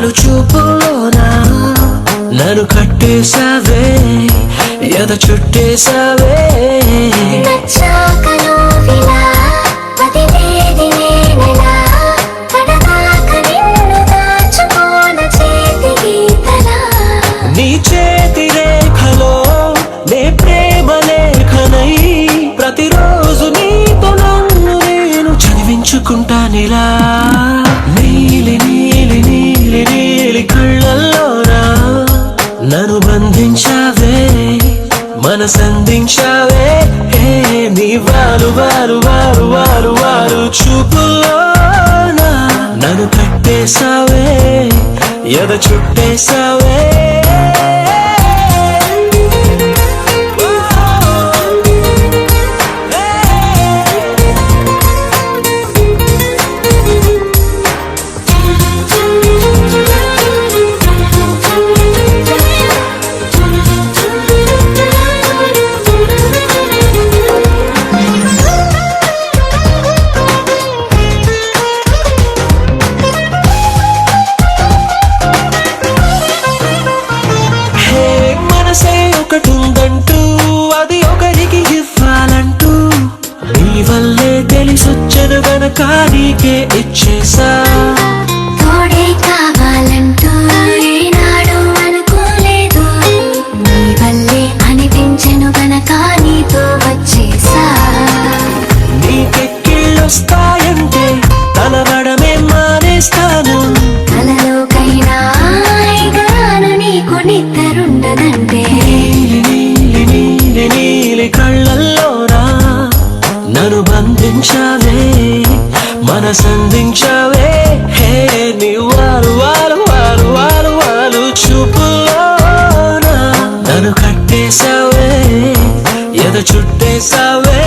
వాలు చూపులోనా నన్ను కట్టేసావే ఎద చుట్టేసావే నీ చేతి రేఖలో నే ప్రేమ లేఖనై ప్రతిరోజు నీతో నన్ను నేను చదివించుకుంటానిలా నీలి నీలి నీలి నీలి కళ్ళల్లోనా నన్ను బంధించావే మనసందించావే నీ వాలు వాలు వాలు వాలు వాలు చూపులోనా నన్ను కట్టేసావే ఎద చుట్టేసావే ఒకటుందంటూ అది ఒకరికి ఇవ్వాలంటూ నీ వల్లే తెలిసొచ్చను గనక నీకే ఇచ్చేసా తోడే కావాలంటూ ఏనాడు అనుకోలేదు నీ వల్లే అనిపించెను గనక నీతో వచ్చేసా నీకెక్కిళ్ళొస్తాయంటే తలవడమే మానేస్తాను కలలోకైనా ఎగరాను నీకు నిద్రుండదంటే నీలి కళ్ళల్లోనా నన్ను బంధించావే మనసందించావే నీ వారు వారు వారు వారు వారు చూపులోనా నన్ను కట్టేసావే ఎద చుట్టేసావే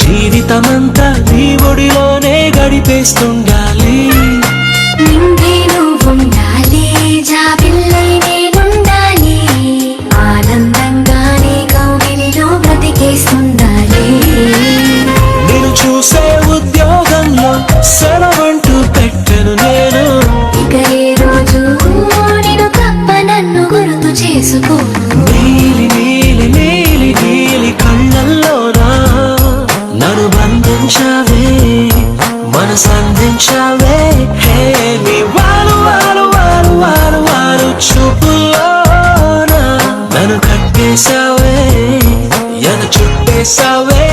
జీవితమంతా నీ ఒడిలోనే గడిపేస్తుండాలి నిండే నువ్వుండాలి జాబిల్లై నేనుండాలి ఆనందంగా నీ కౌగిలిలో బ్రతికేస్తుండాలి నేను చూసే ఉద్యోగంలో సెలవంటూ పెట్టను నేను ఇక ఏ రోజు నేను తప్ప నన్ను గుర్తు చేసుకోను నీలి నీలి నీలి నీలి కళ్ళల్లోనా నన్ను బంధించావే మనసందించావే నీ వాలు వాలు వాలు వాలు వాలు చూపులోనా నన్ను కట్టేసావే ఎద చుట్టేసావే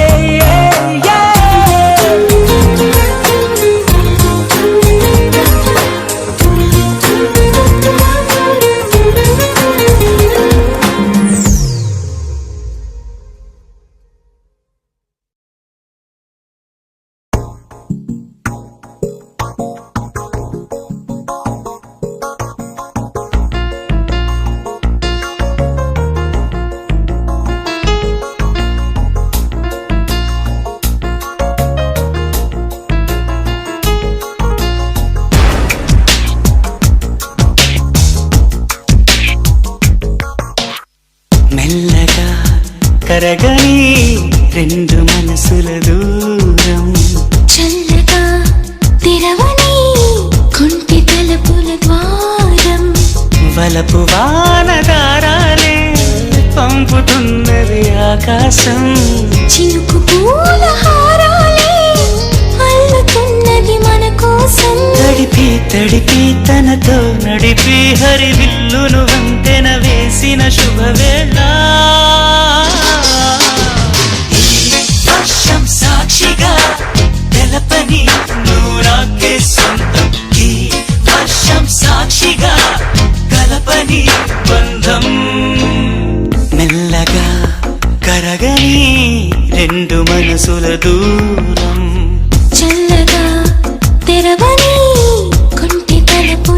మెల్లగా కరగని రెండు మనసుల దూరం చల్లగా తెరవని కుంటి తలుపుల ద్వారం వలపు వానదారాలే పంపుతున్నది ఆకాశం చినుకు పూల హారాలే అల్లుతున్నది మన కోసం తడిపి తడిపి తనతో నడిపి హరివిల్లును వంతెన వేసిన శుభవేళ వర్షం సాక్షిగా తెలపని నూరాకే సొంతం ఈ వర్షం సాక్షిగా కలపని బంధం మెల్లగా కరగని రెండు మనసుల దూరం చల్లగా తెరవని కుంటి తలుపుల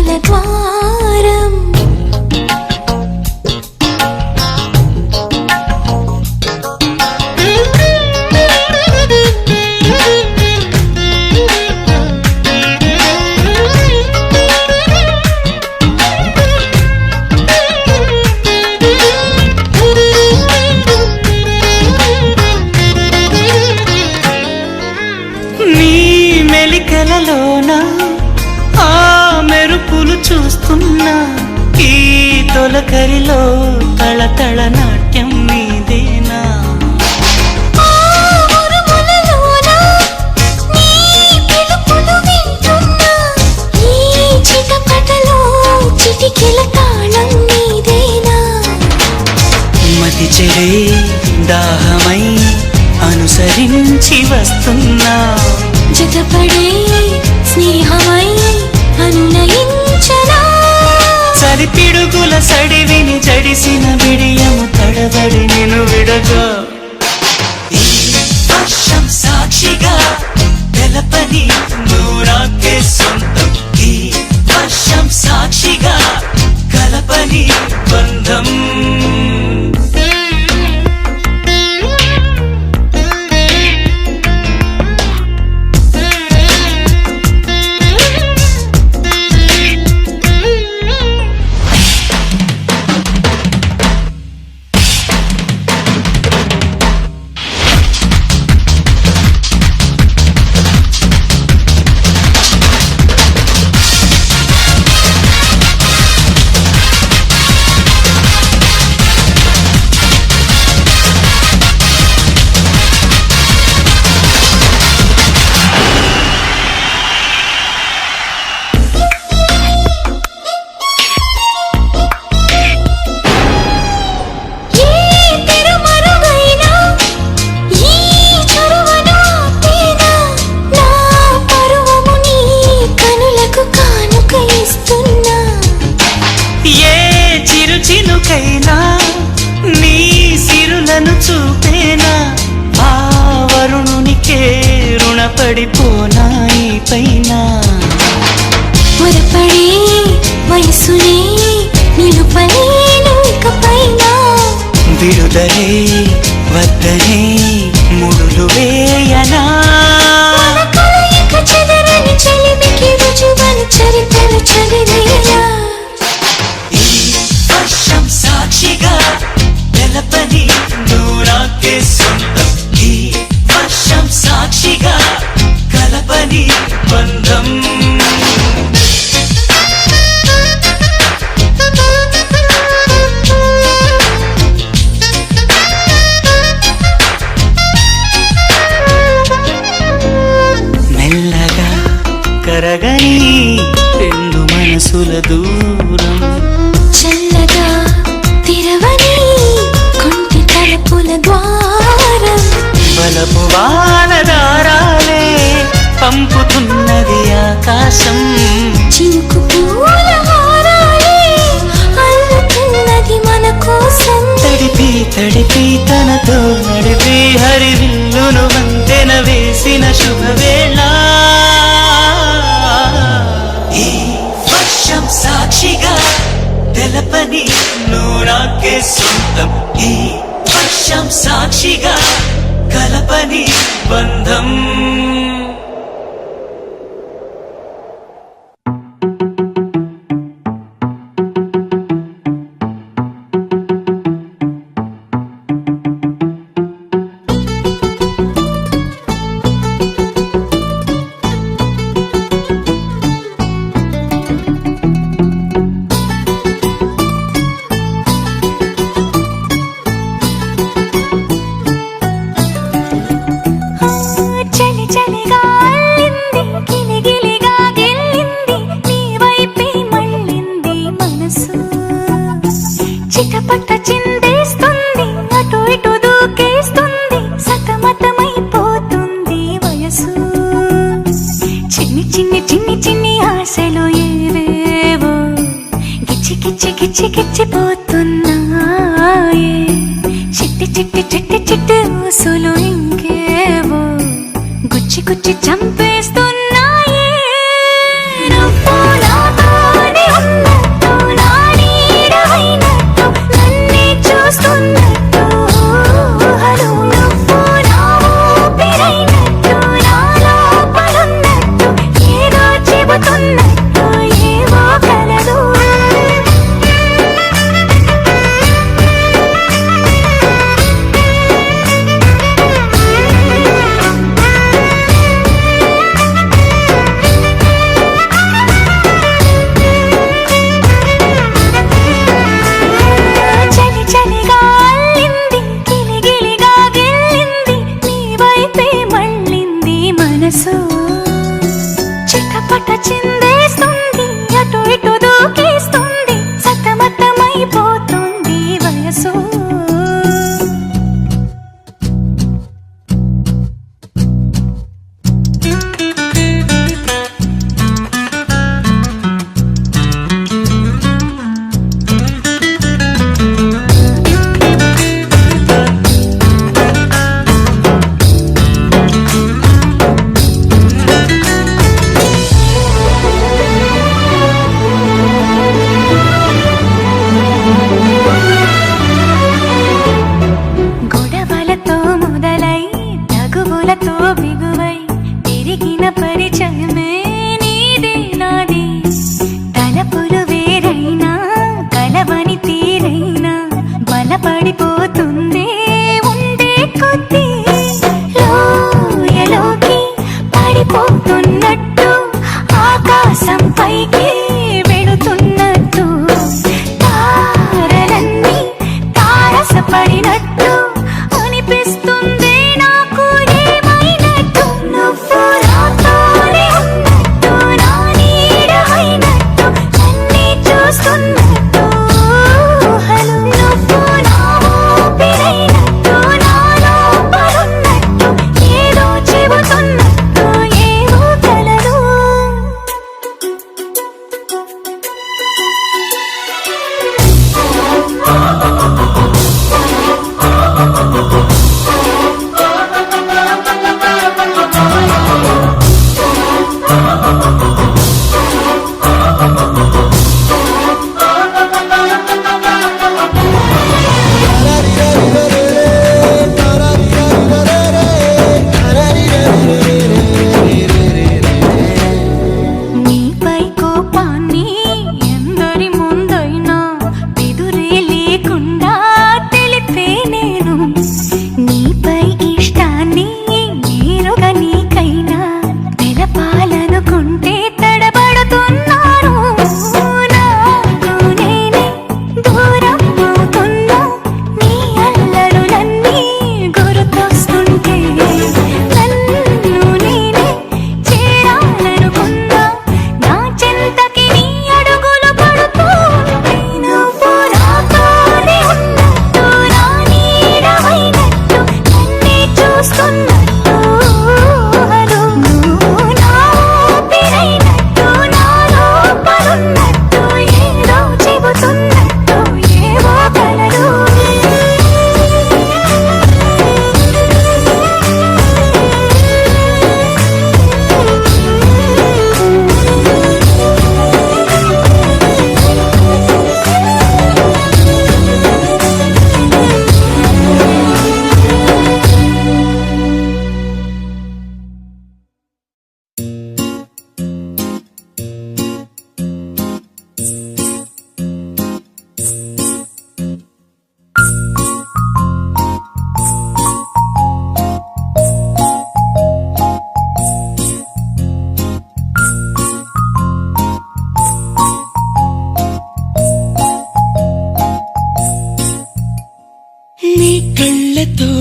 చూస్తున్నా ఈ తొలకరిలో తళతళ నాట్యం నీదేనా ఆ ఉరుములలోన నీ పిలుపులు వింటున్నా ఈ చిటపటలో చిటికెల తాళం నీదేనా మతి చెడే దాహమై అనుసరించి వస్తున్నా జతపడే స్నేహమై అన్నయించనా చలి పిడుగుల సడివిని జడిసిన బిడియము తడబడి నిన్ను విడగా ఈ వర్షం సాక్షిగా తెలపని నూరాకే సొంతం ఈ వర్షం సాక్షిగా కలపని బంధం చినుకైనా నీ సిరులను చూపేనా ఆ వరుణునికే రుణపడిపోనా ఈ పైన త్వరపడే వయసునే నిలుపలేను ఇకపైన విడుదలే వద్దనే ముడులు వేయనా మన కలయిక చెదరని చెలిమికి రుజువని చరిత్రను చదివేలా వర్షం సాక్షిగా తెలపని నూరాకే సొంతం ఈ వర్షం సాక్షిగా కలపని బంధం మెల్లగా కరగని రెండు మనసుల దూరం చల్లగా తెరవని కొంటి తలుపుల ద్వారం బలపు వానదారాలే పంపుతున్నది ఆకాశం చినుకు పూల హారాలే అల్లుతున్నది మన కోసం తడిపి తడిపి తనతో నడిపి హరివిల్లును వంతెన వేసిన శుభవేళ ఈ వర్షం సాక్షిగా తెలపని నూరాకే సొంతం ఈ వర్షం సాక్షిగా కలపని బంధం చలి చలిగా అల్లింది గిలిగిలిగా గెల్లింది నీ వైపే మళ్ళింది మనసు చిటపట చిందేస్తుంది అటు ఇటు దూకేస్తుంది సతమతమైపోతుంది వయసు చిన్ని చిన్ని చిన్ని చిన్ని ఆశలు ఏవేవో గిచ్చి గిచ్చి గిచ్చి గిచ్చిపోతున్నాయే చిట్టి చిట్టి చిట్టి చిట్టి ఊసులు ఇంకేవో గుచ్చి గుచ్చి చంపేస్తున్నాయే నువ్వు నాతోనే ఉన్నట్టు నా నీడవైనట్టు నన్నే చూస్తున్నట్టు ఊహలు నువ్వు నా ఊపిరైనట్టు నా లోపలున్నట్టు ఏదో చెబుతున్నట్టు ఏవో కలదు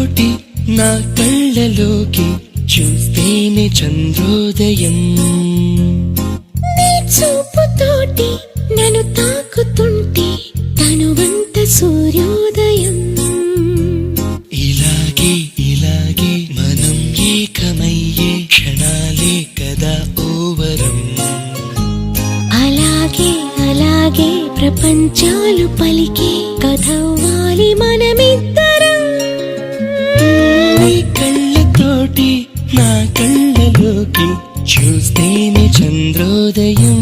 తోటి నా కళ్ళలోకి చూస్తేనే చంద్రోదయం. నీ చూపుతోటి నన్ను తాకుతుంటే తనువంత సూర్యోదయం. ఇలాగే ఇలాగే మనం ఏకమయ్యే క్షణాలే కదా ఓవరం. అలాగే అలాగే ప్రపంచాలు పలికే కథవ్వాలి మనమిద్దరం. నీ కళ్ళతోటి నా కళ్ళలోకి చూస్తేనే చంద్రోదయం.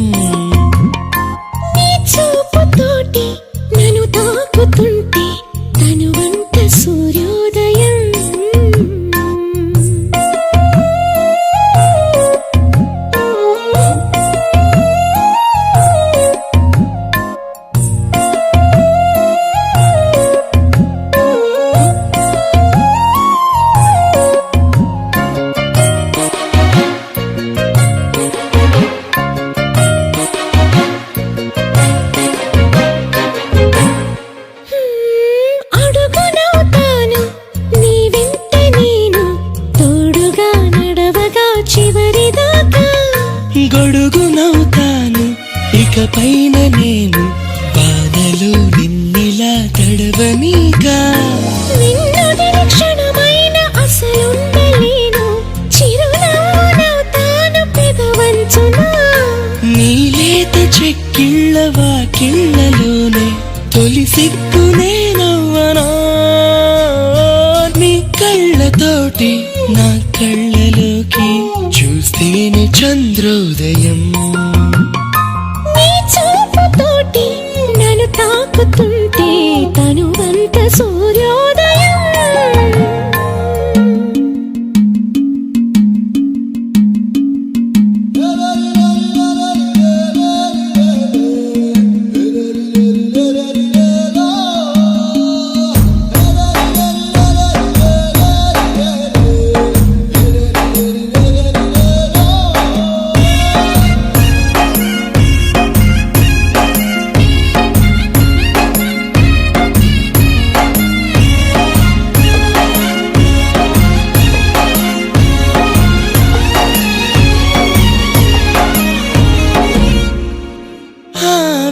నీ చూపుతోటి నన్ను తాకుతుంటే తనువంత సూర్యోదయం. అడుగునవుతాను నీ వెంట నేను, తోడుగా నడవగా చివరిదాకా. గొడుగునవుతాను ఇకపైన నేను, బాధలు నిన్నిలా తడవనీగా. నిన్నుదిన క్షణమైన అసలుండలేను, చిరునవ్వునవుతాను పెదవంచునా. నీలేత చెక్కిళ్ళ వాకిళ్ళలోనే తొలి సిగ్గునే నవ్వనా. నీ కళ్ళతోటి నా కళ్ళలోకి చూస్తేనే చంద్రోదయం. నీ చూపుతోటి నన్ను తాకుతుంటే తనువంత సూర్యోదయం.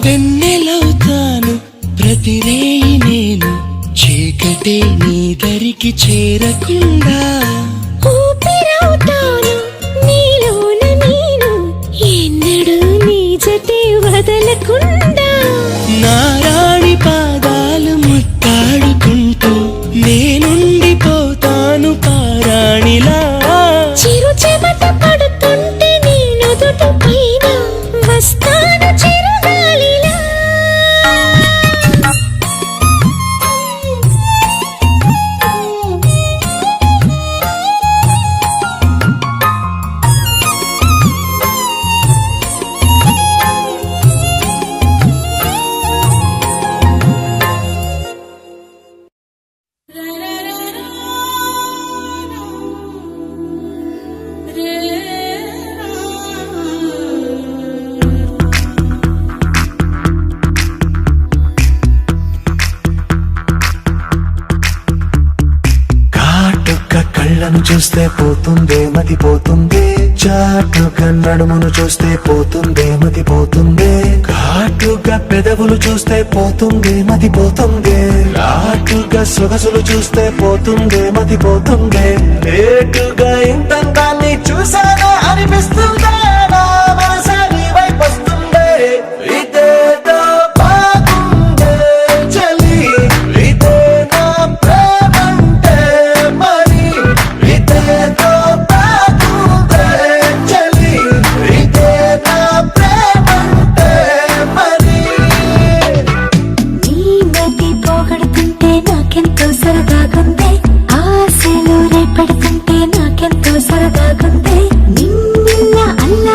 వెన్నెలవుతాను ప్రతి రేయి నేను, చీకటే నీ దరికి చేరకుండా. ఊపిరవుతాను నీలోన నేను, ఎన్నడూ నీ జతే వదలకుండా. నారాణి పాదాలు ముట్టాడుకుంటూ నేనుండిపోతాను పారాణిలా. చిరు చెమట పడుతుంటే నీ నుదుటి పైన వస్తాను చిరుగాలిలా. కాటుక కళ్ళను చూస్తే పోతుందే మతి పోతుందే, చాటుగా నడుమును చూస్తే పోతుందే మతి పోతుందే, ఘాటుగా పెదవులు చూస్తే పోతుందే మతి పోతుందే, ఘాటుగా సొగసులు చూస్తే పోతుందే మతి పోతుందే, లేటుగా ఇంతంతాన్ని చూసానా అనిపిస్తుందే, నా మనసా నీ వైపు వస్తుందే. ఇదేదో బాగుందే చలి, ఇదే నా ప్రేమంటే మరి, ఇదేదో బాగుందే చలి, ఇదే నా ప్రేమంటే మరి. నీ మతి పోగొడుతుంటే నాకెంతో సరదాగుంది, ఆశలు రేపెడుతుంటే నాకెంతో సరదాగుంది. నిన్నెల్లా అల్లా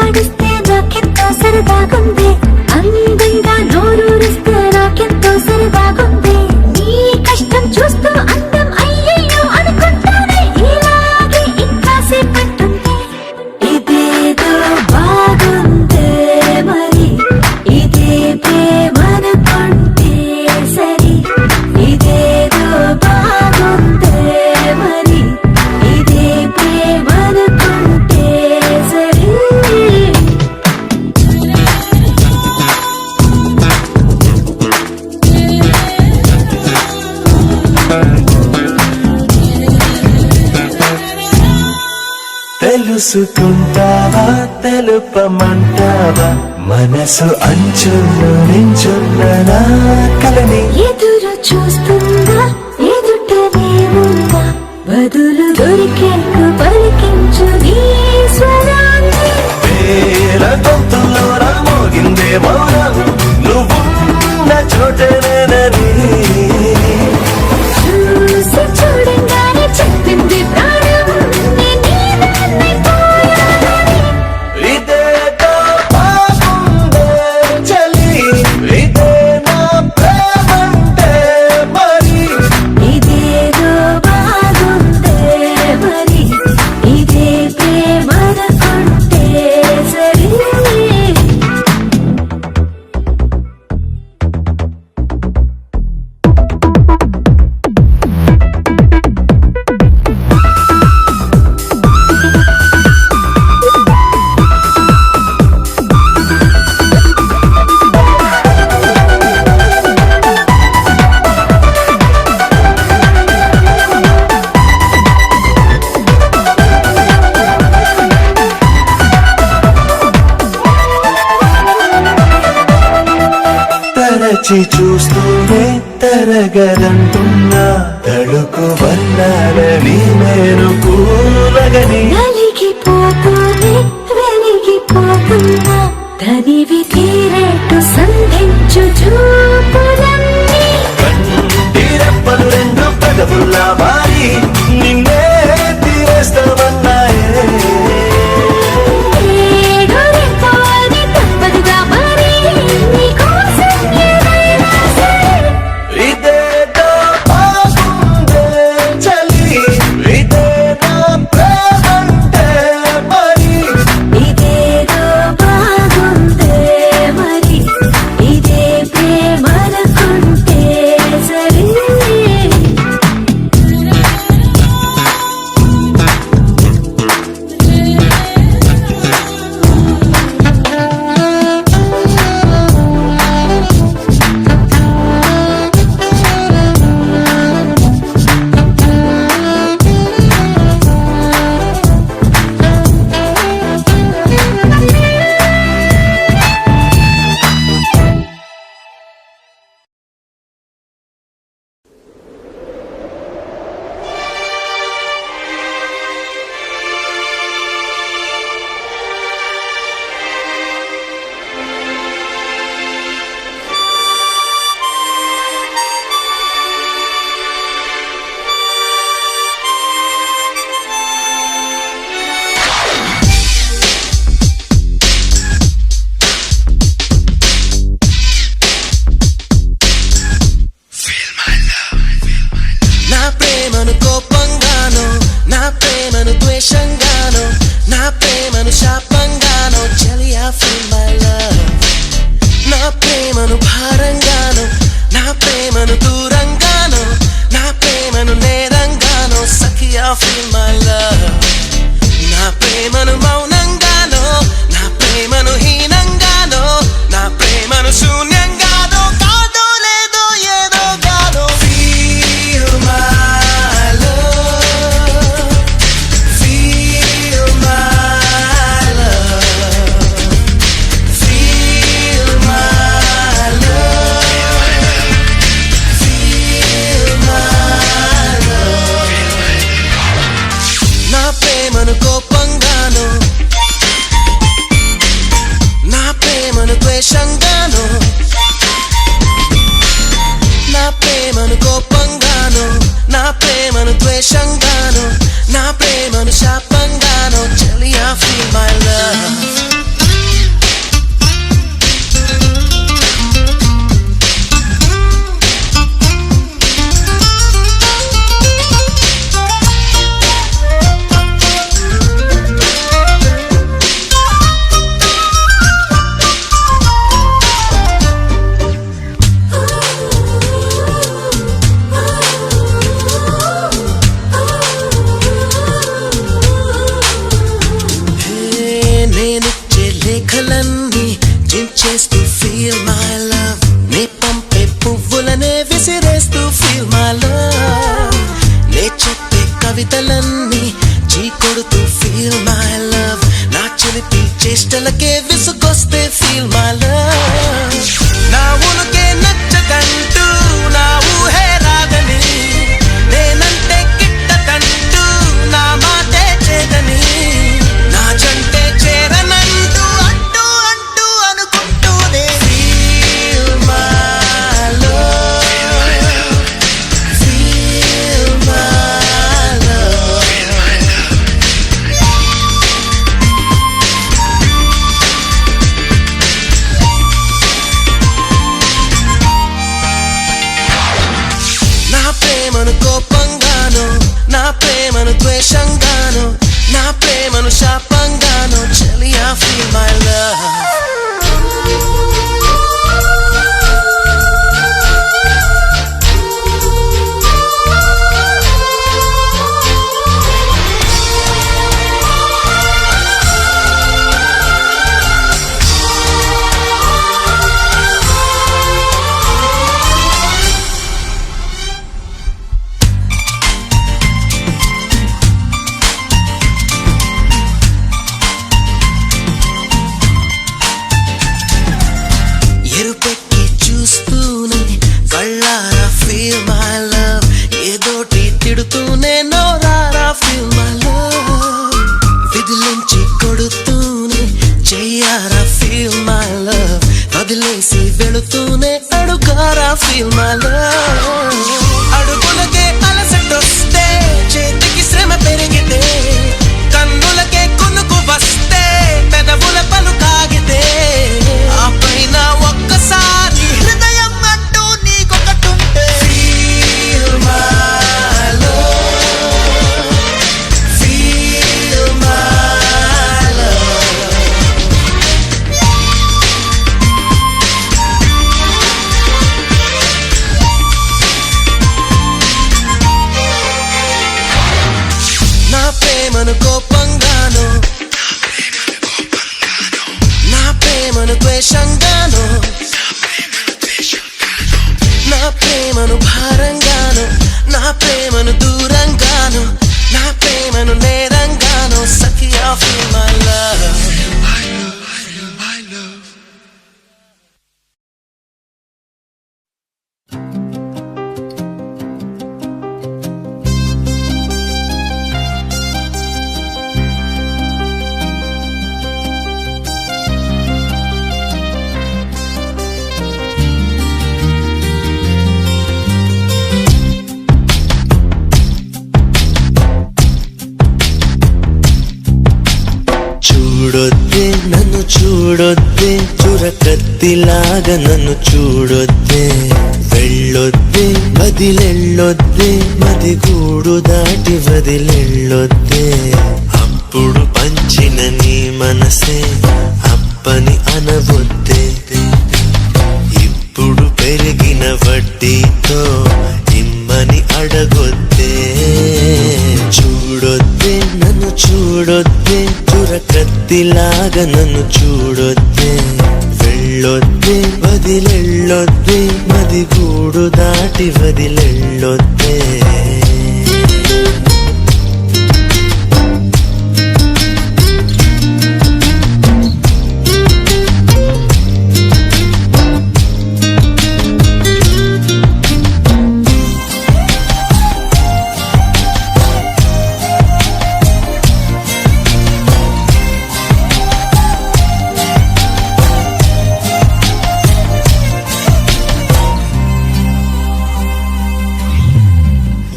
తెలుసుకుంటావా తెలుపమంటావా మనసు అంచుల్లో నించున్న నా కలని ఎదురు చూస్తుందా ఎదుటనే ఉందా బదులు దొరికేకు పలికించు నీ స్వరాన్ని వేల గొంతుల్లో మోగిందే మౌనం నువ్వున్న చోటనేనని చూసి చూడంగానే చెప్పింది ప్రాణం నేనైపోయానని ఇదేదో బాగుందే చలి ఇదే నా ప్రేమంటే మరి ఇదేదో బాగుందే మరి ఇదే ప్రేమనుకుంటే సరే తరచి చూస్తూనే తరగదంటున్నా తడుకు వల్లాలని నేను కూలగని నలిగిపోతూనే వెలిగిపోతున్నా తనివి తీరేట్టు సంధించు చూపులన్నీ కంటిరెప్పలు రెండు పెదవుల్లా మారి నిన్నే తీరేస్తామన్నాయే ఏడు రెప్పని తప్పదుగా మరి నీకోసం ఏదైనా సరే ఇదేదో బాగుందే చలి ఇదే నా ప్రేమంటే మరి ఇదేదో బాగుందే మరి వెళుతూనే అడుగారా ఫీల్ మై లవ్. అడుగులకే అలసటొస్తే చేతికి శ్రమ పెరిగితే కన్నులకే కొనుకు వస్తే పెదవుల పలు కాగితే ఆ పైన ఒక్కసారి హృదయం అంటూ నీకొకటుంటే feel my love, feel my love. నా ప్రేమను కోపంగాను, నా ప్రేమను ద్వేషంగాను, నా ప్రేమను భారంగాను, నా ప్రేమను దూరంగాను, నా ప్రేమను నేరంగాను సఖియా ఫీల్ మై లవ్. చూడొద్దే నన్ను చూడొద్దే చురకత్తిలాగా నన్ను చూడొద్దే, వెళ్ళొద్దే వదిలెళ్ళొద్దే మది గూడు దాటి వదిలెళ్ళొద్దే. అప్పుడు పంచిన నీ మనసే అప్పని అనవొద్దే, ఇప్పుడు పెరిగిన వడ్డీతో ఇమ్మని అడగొద్దే. చూడొద్దే నన్ను చూడొద్దే చురకత్తిలాగా నన్ను చూడొద్దే, వెళ్ళొద్దే వదిలెళ్ళొద్దే మది గూడు దాటి వదిలెళ్ళొద్దే.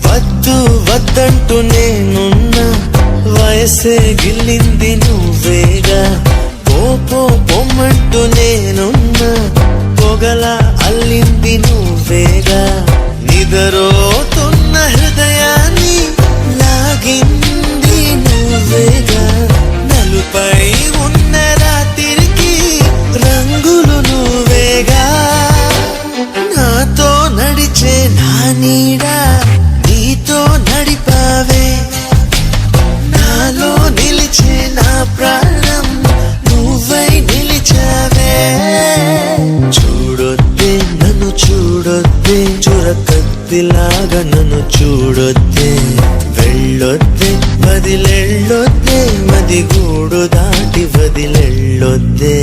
వద్దు వద్దంటూ నేనున్నా వయసే గిల్లింది నువ్వేగా, పో పొమ్మంటూ నేనున్నా పొగల అల్లింది నువ్వేగా. నిదరోతున్న హృదయాన్ని లాగింది నువ్వేగా, నలుపై ఉన్న రాత్రికి రంగులు నువ్వేగా. నాతో నడిచే నా నీడా నీతో నడిపావే, నాలో నిలిచే నా ప్రాణం నువ్వై నిలిచావే. చూడొద్దే నన్ను చూడొద్దే చురకత్తిలాగా నన్ను చూడొద్దే, వెళ్ళొద్దే వదిలెళ్ళొద్దే మది గూడు దాటి వదిలెళ్ళొద్దే.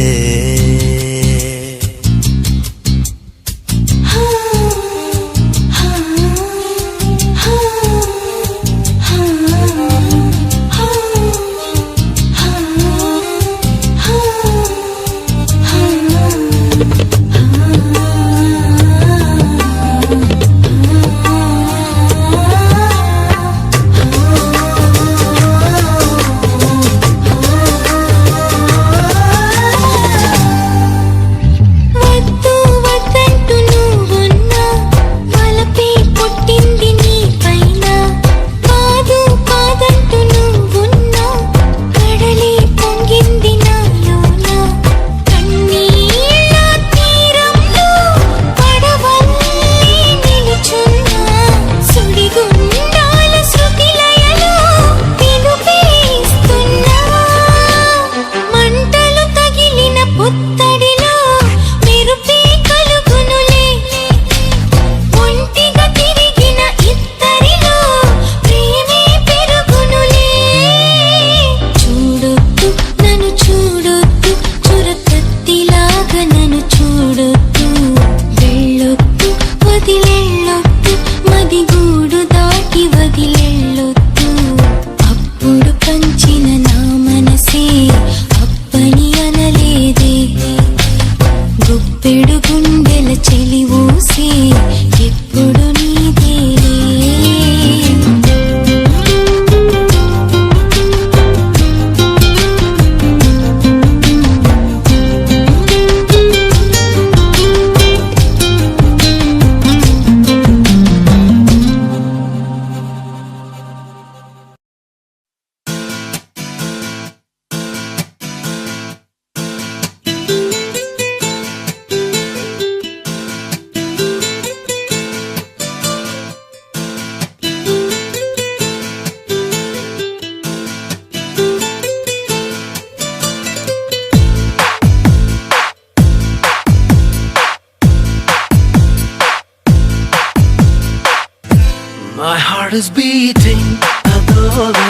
heart is beating అదోలా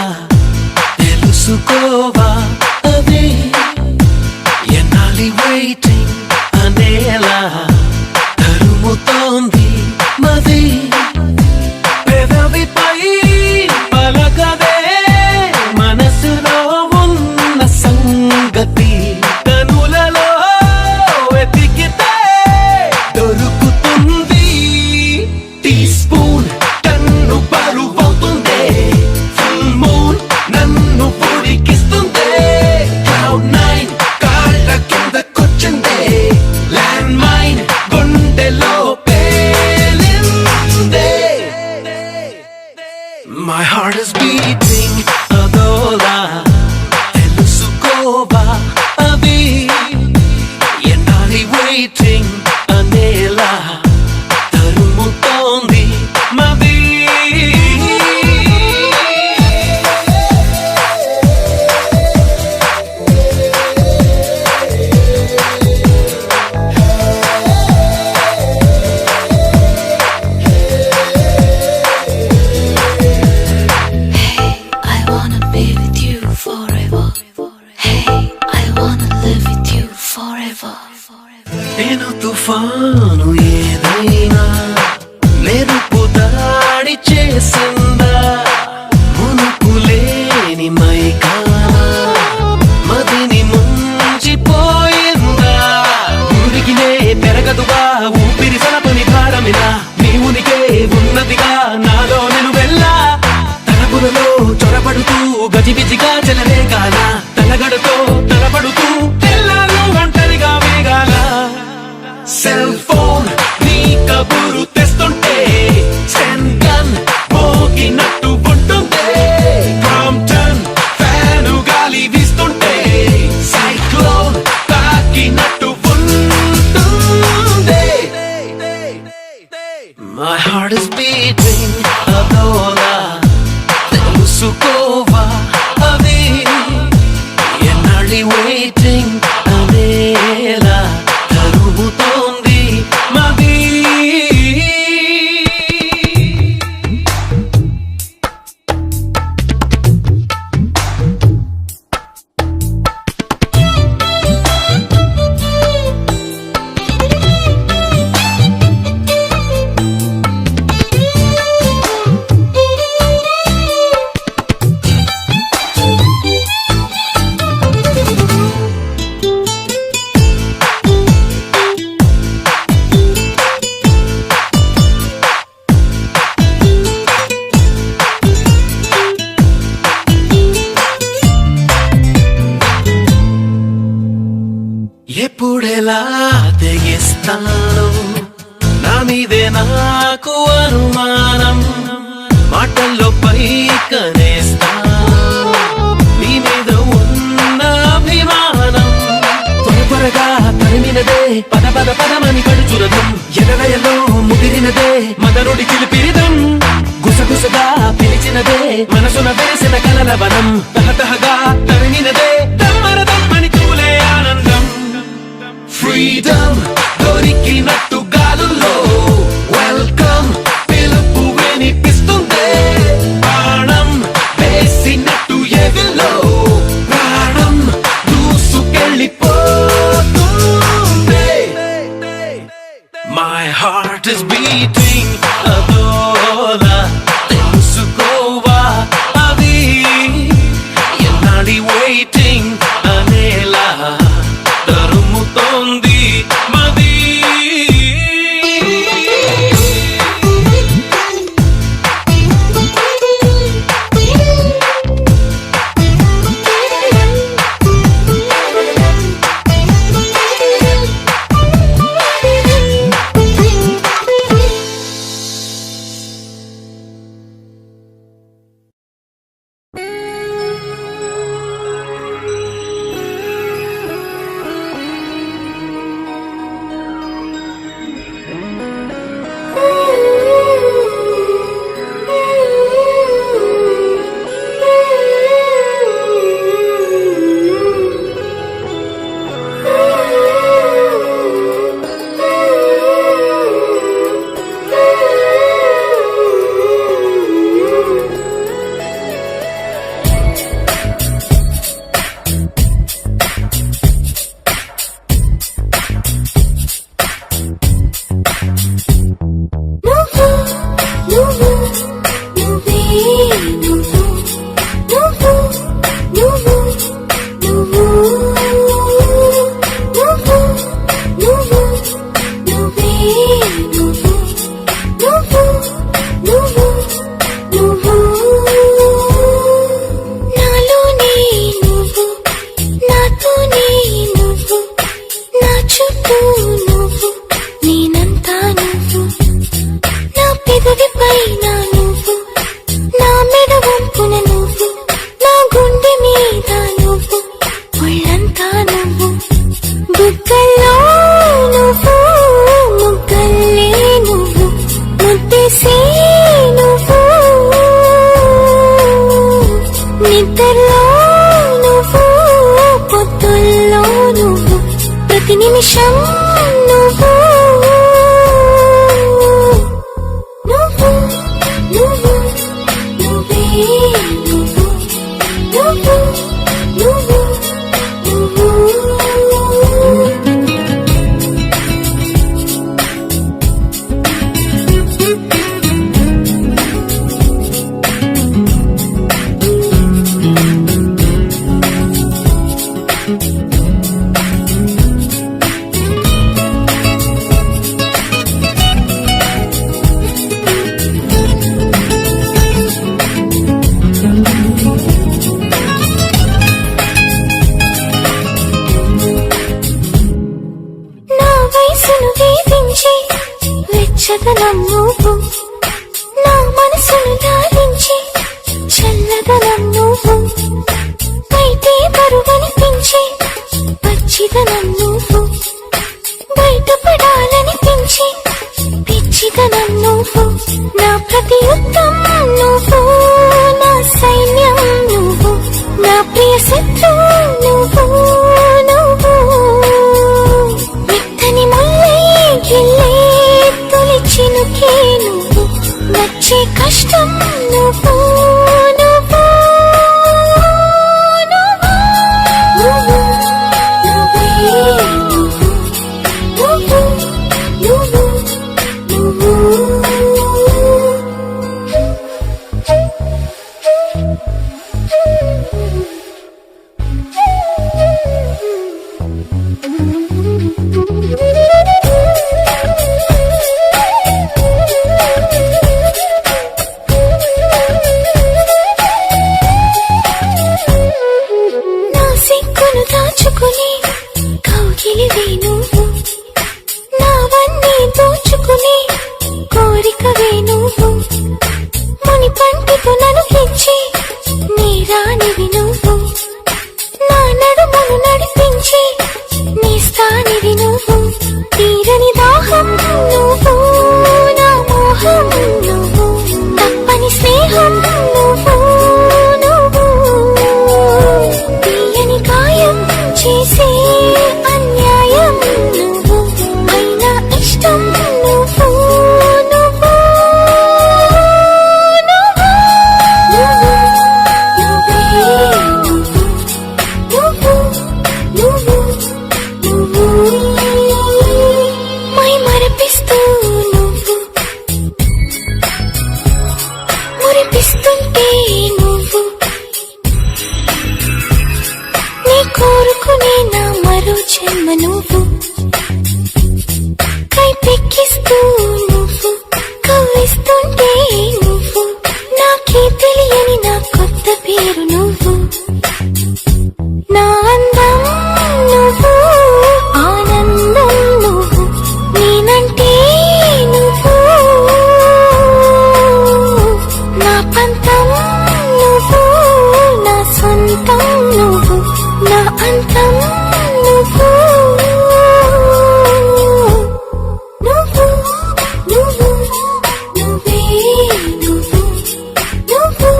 తెలుసుకోవా అదే ఎన్నాలి waiting అనేలా తరుముతోంది మది పెదవిపై పలకదే మనసులో ఉన్న సంగతి కనులలో వెతికితే దొరుకుతుంది టీ స్పూన్ టన్ను బరువవుతుంది ఫుల్ మూన్ నన్ను పొడికిస్తుంది క్లౌడ్ నైన్ కాళ్ళ కిందకొచ్చింది ల్యాండ్ మైన్ గుండెలో పేలింది My heart is beating అదోలా తెలుసుకోవా అది ఎన్నాలి waiting అనేలా తరుముతోంది మది I wanna be with you forever. Hey, I wanna live with you forever. నేను తుఫాను ఏదైనా మెరుపు దాడి చేసిందా మునుకులేని మైకానా మదిని ముంచిపోయిందా ఊరికినే పెరగదుగా ఊపిరి సలపని భారమినా నీ ఉనికే ఉన్నదిగా నాలో నేను వెళ్ళా తలపులలో చొరబడుతూ గజిబిజిగా చెలరేగాల తలగడతో తలపడుతూ తెల్లారు ఒంటరిగా వేగాల సెల్ ఫోన్ నీ కబురు తెస్తుంటే సెన్ గన్ మోగినట్టు ఉంటుందే ప్రాంప్టన్ ఫ్యాను గాలి వీస్తుంటే సైక్లోన్ తాకినట్టు ఉంటుందే My heart is beating అదోలా తెలుసుకోవా అది ఎన్నాళ్ళి waiting అనేలా తరుముతోంది మది ఎప్పుడెలా తెగిస్తాను నా మీదే నాకు అనుమానం మాటల్లో పైకనేస్తాను నీ మీద ఉన్న అభిమానం త్వరగా తరిమినదే పద పద పదమని కడుచురదం ఎనలయలో ముదిరినదే మదనుడి కిలిపిరిదం గుసగుసగా పిలిచినదే మనసున వేసిన కలల వనం తహతహగా తరిమినదే దమ్మర దమ్మని తూలే ఆనందం ఫ్రీడమ్ దొరికినట్టు గాలుల్లో వెల్కమ్ పిలుపు వినిపిస్తుంది ప్రాణం వేసినట్టు ఎవిలో ప్రాణం దూసుకెళ్ళిపోతుంది My heart is beating అదోలా తెలుసుకోవా అది ఎన్నాళ్ళి waiting అనేలా తరుముతోంది మది వెచ్చదనం నువ్వు, నా మనసును లాలించి చల్లదనం నువ్వు, బయటే బరువనిపించి పచ్చిదనం నువ్వు, బయటపడాలనిపించి పిచ్చిదనం నువ్వు, నా ప్రతి యుద్ధం నువ్వు, నా సైన్యం నువ్వు, నా ప్రియ శత్రువు నువ్వు, నువ్వు మెత్తని ముల్లై గిల్లే తొలి చినుకే నువ్వు, నచ్చే కష్టం నువ్వు, నువ్వు నువ్వు నువ్వు నువ్వే నువ్వు నువ్వు నువ్వు నా సిగ్గును దాచుకుని కౌగిలివే నువ్వు, నావన్నీ దోచుకుని కోరికవే నువ్వు, ముని పంటితో నన్ను కిచ్చి నీ రానివి నువ్వు, నా నడుమును నడిపించి నీ స్థానివి నువ్వు, తీరని దాహం నువ్వు, నా మోహం నువ్వు, తప్పని స్నేహం నువ్వు, నువ్వు తీయని గాయం చేసే అన్యాయం నువ్వు, అయినా ఇష్టం నువ్వు, నువ్వు నువ్వు నువ్వే నువ్వు నువ్వు నువ్వు మై మరపిస్తూ నువ్వు, మురిపిస్తుంటే నువ్వు, నీ కోరుకునే నా మరో జన్మ నువ్వు, కైపెక్కిస్తూ నువ్వు, కవ్విస్తుంటే నువ్వు, నాకే తెలియని నా కొత్త పేరు నువ్వు, నా అందం నువ్వు, ఆనందం నువ్వు, నేనంటే నువ్వు, నా పంతం నువ్వు, నా సొంతం నువ్వు, నా అంతం నువ్వు, నువ్వు నువ్వు నువ్వే నువ్వు, నువ్వు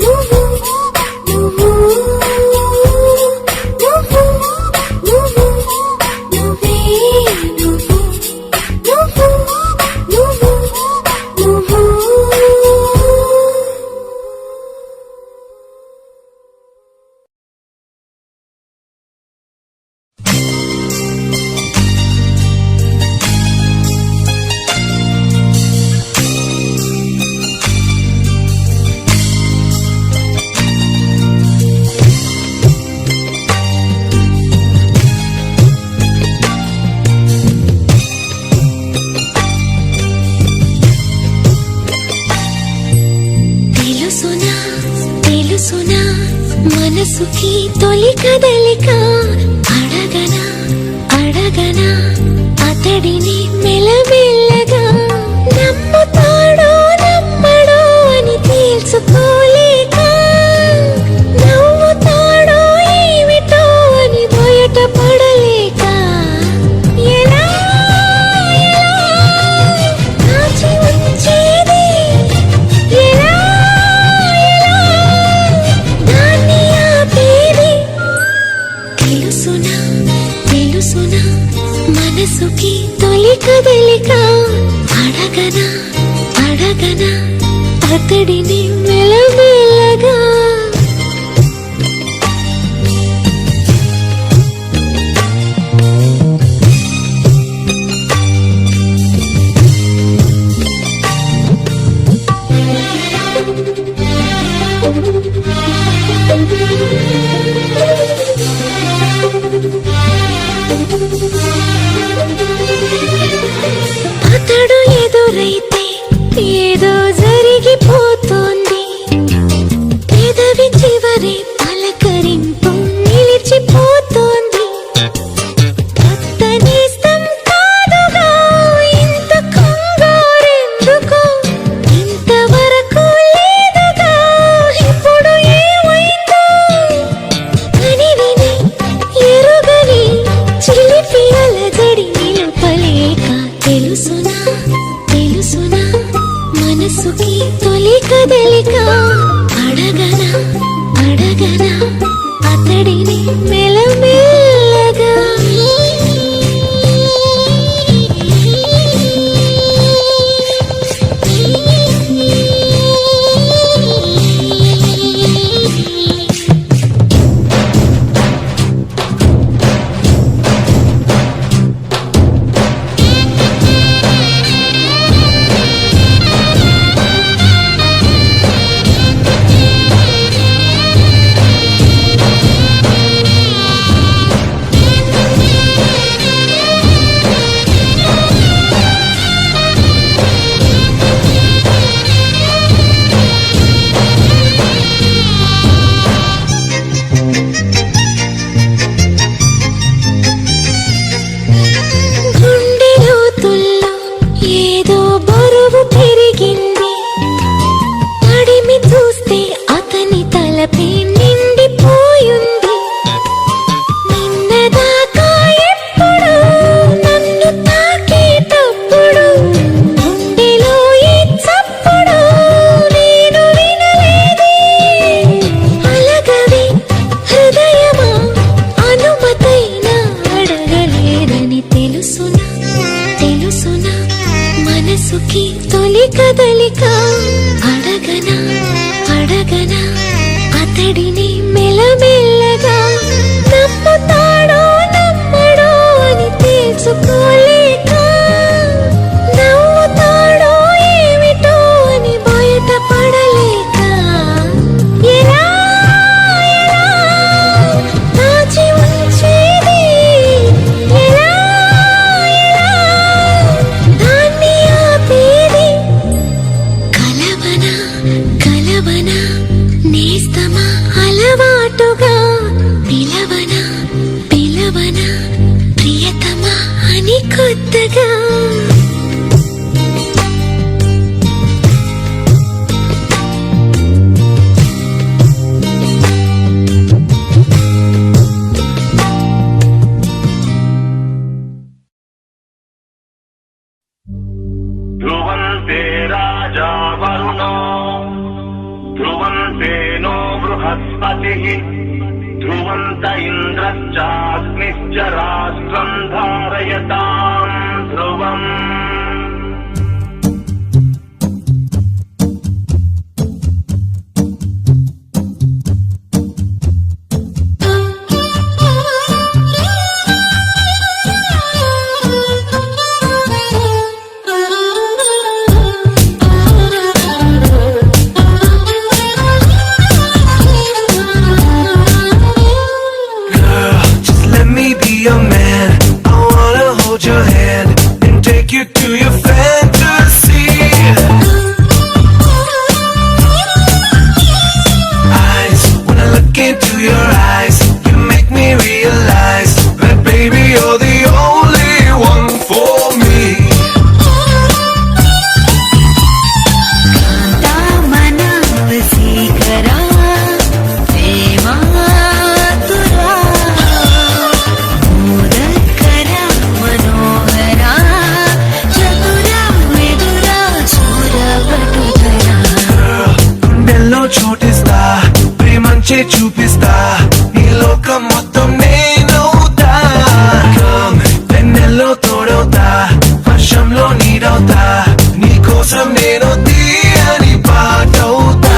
నువ్వు నువ్వు, నువ్వు నువ్వు నువ్వే నువ్వు, నువ్వు నువ్వు నువ్వు. తెలుసునా తెలుసునా మనసుకి తొలి కదలిక, అడగనా అడగనా అతడిని మెల్లమెల్లగా, నమ్ముతాడో నమ్మడో అని తేల్చుకోలేక, నవ్వుతాడో ఏమిటో అని బయట పడలేక, ఎలా ఎలా దాచి ఉంచేది, ఎలా ఎలా దాన్ని ఆపేది. తెలుసునా తెలుసునా మనసుకి తొలి కదలిక, అడగనా అడగనా అతడిని మెల్లమెల్లగా. అతడు ఎదురైతే ఏదో జరిగిపోతోంది, తెలుసునా తెలుసునా మనసుకి తొలి కదలిక అడగనా అడగనా అతడిని మెల్లమెల్లగా అతడిని మెల్లమెల్లగా నమ్ముతాడో నమ్మడో అని తెలుసుకోలేక నవ్వుతాడో ఏమిటో అని బయటపడలేక ఎలా ఎలా దాచి ఉంచేది ఎలా ఎలా దాన్ని ఆపేది కలవనా కలవనా నేస్తమా అలవాటుగా పిలవనా పిలవనా ప్రియతమా అని కొత్తగా ధ్రువంతే రాజా వరుణో ధ్రువంతే నో బృహస్పతిః ధ్రువంత ఇంద్రశ్చాగ్నిశ్చ రాష్ట్రం ధారయతాం ధ్రువం Your man, I wanna hold your hand and take you to your fantasy. Eyes, when I look into your eyes, you make me realize that baby you're the only one for me. చోటిస్తా ప్రేమంచే చూపిస్తా ఈ లోకం మొత్తం నేనవుతా వెన్నెల్లో తోడవుతా వర్షంలో నీడవుతా నీ కోసం నేను తీయని పాటవుతా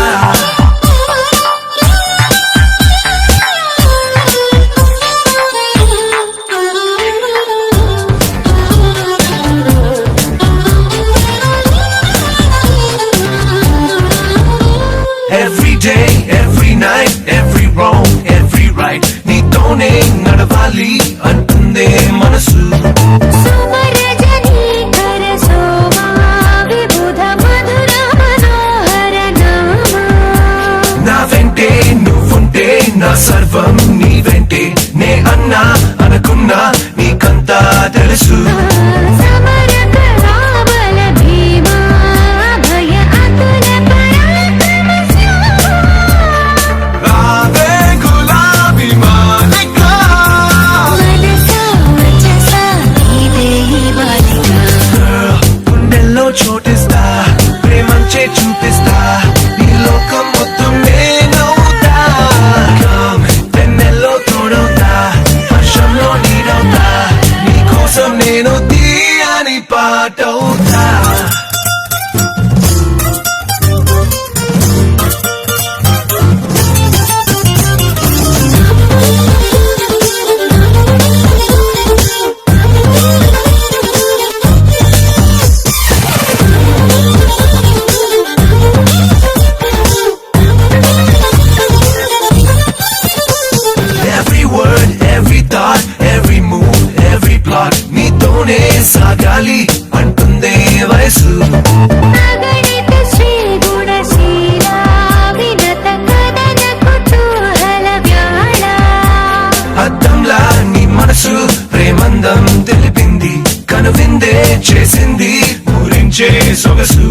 Every day, every night, every wrong, every right నీతోనే నడవాలి అంటుందే మనసు నా వెంటే నువ్వుంటే నా సర్వం నీ వెంటే నే అన్నా అనుకున్నా నీకంతా తెలుసు సొగసు